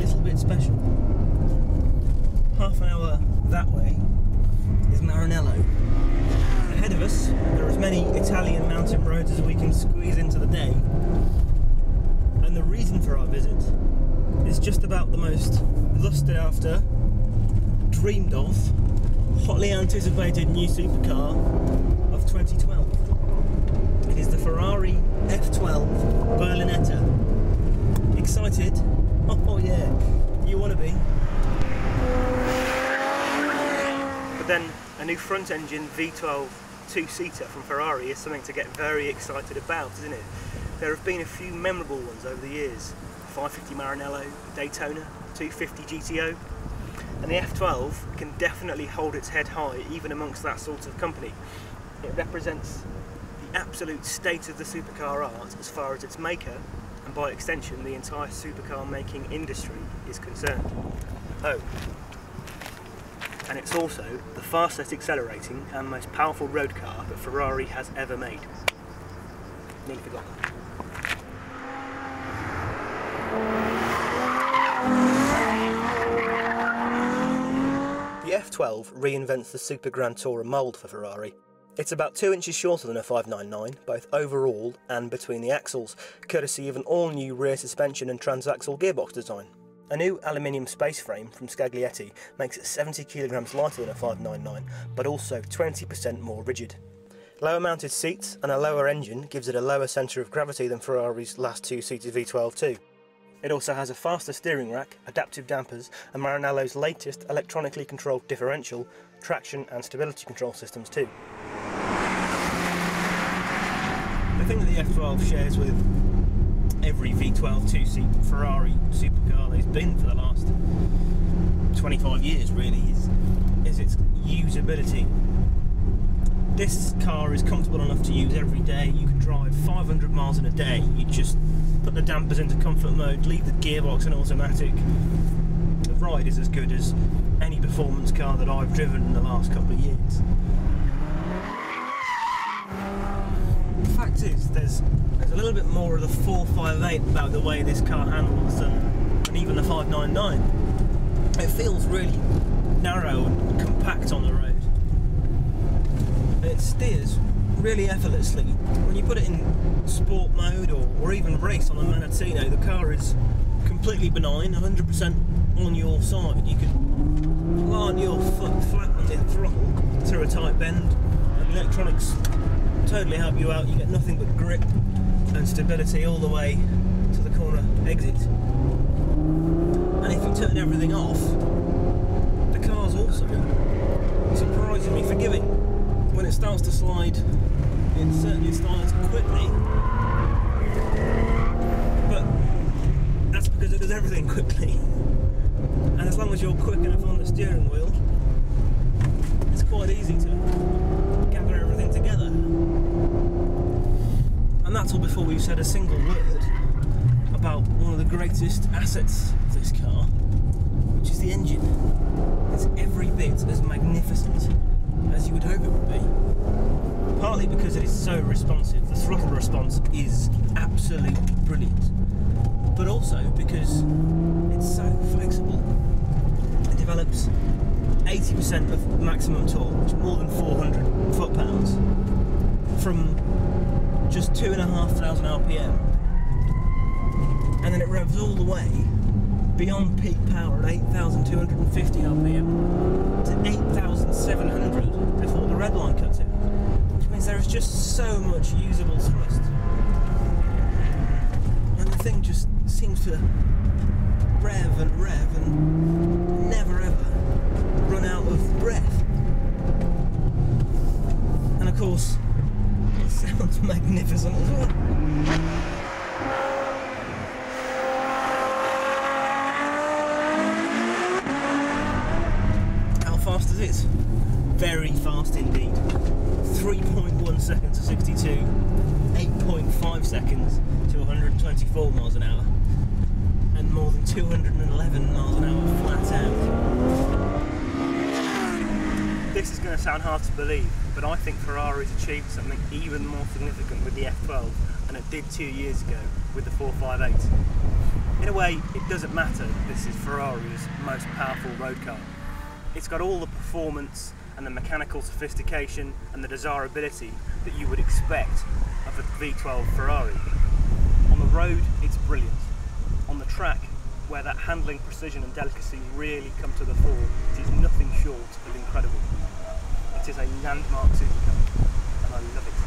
little bit special. Half an hour that way is Maranello. Ahead of us, there are as many Italian mountain roads as we can squeeze into the day. And the reason for our visit is just about the most lusted after, dreamed of, hotly anticipated new supercar of 2012. It is the Ferrari F12 Berlinetta. Excited? Oh yeah, you want to be. But then a new front engine V12 two-seater from Ferrari is something to get very excited about, isn't it? There have been a few memorable ones over the years. 550 Maranello, Daytona, 250 GTO. And the F12 can definitely hold its head high even amongst that sort of company. It represents the absolute state of the supercar art as far as its maker, and by extension the entire supercar making industry is concerned. Oh, and it's also the fastest accelerating and most powerful road car that Ferrari has ever made. Nearly forgot that. The F12 reinvents the Super Grand Tourer mould for Ferrari. It's about 2 inches shorter than a 599, both overall and between the axles, courtesy of an all-new rear suspension and transaxle gearbox design. A new aluminium space frame from Scaglietti makes it 70 kilograms lighter than a 599, but also 20% more rigid. Lower mounted seats and a lower engine gives it a lower centre of gravity than Ferrari's last two-seater V12 too. It also has a faster steering rack, adaptive dampers, and Maranello's latest electronically controlled differential, traction and stability control systems too. The thing that the F12 shares with every V12 two-seat Ferrari supercar there's been for the last 25 years really is its usability. This car is comfortable enough to use every day. You can drive 500 miles in a day. You just put the dampers into comfort mode, leave the gearbox in automatic. The ride is as good as any performance car that I've driven in the last couple of years. The fact is, there's a little bit more of the 458 about the way this car handles than even the 599. It feels really narrow and compact on the road. It steers really effortlessly. When you put it in sport mode or even race on the Manettino, the car is completely benign, 100% on your side. You can plant your foot flat on the throttle through a tight bend, and the electronics totally help you out. You get nothing but grip and stability all the way to the corner exit. And if you turn everything off, the car's also surprisingly forgiving. When it starts to slide, it certainly slides quickly, but that's because it does everything quickly. And as long as you're quick enough on the steering wheel, it's quite easy to gather everything together. And that's all before we've said a single word about one of the greatest assets of this car, which is the engine. It's every bit as magnificent as you would hope it would be. Partly because it is so responsive, the throttle response is absolutely brilliant, but also because it's so flexible. It develops 80% of maximum torque, which is more than 400 foot-pounds, from just 2,500 RPM, and then it revs all the way beyond peak power at 8,250 RPM to 8,700 before the red line cuts in, which means there is just so much usable thrust, and the thing just seems to rev and never ever run out of breath. And of course it sounds magnificent as well. Fast as it is? Very fast indeed. 3.1 seconds to 62, 8.5 seconds to 124 miles an hour, and more than 211 miles an hour flat out. This is going to sound hard to believe, but I think Ferrari's achieved something even more significant with the F12 than it did 2 years ago with the 458. In a way, it doesn't matter that this is Ferrari's most powerful road car. It's got all the performance and the mechanical sophistication and the desirability that you would expect of a V12 Ferrari. On the road, it's brilliant. On the track, where that handling precision and delicacy really come to the fore, it is nothing short of incredible. It is a landmark supercar, and I love it.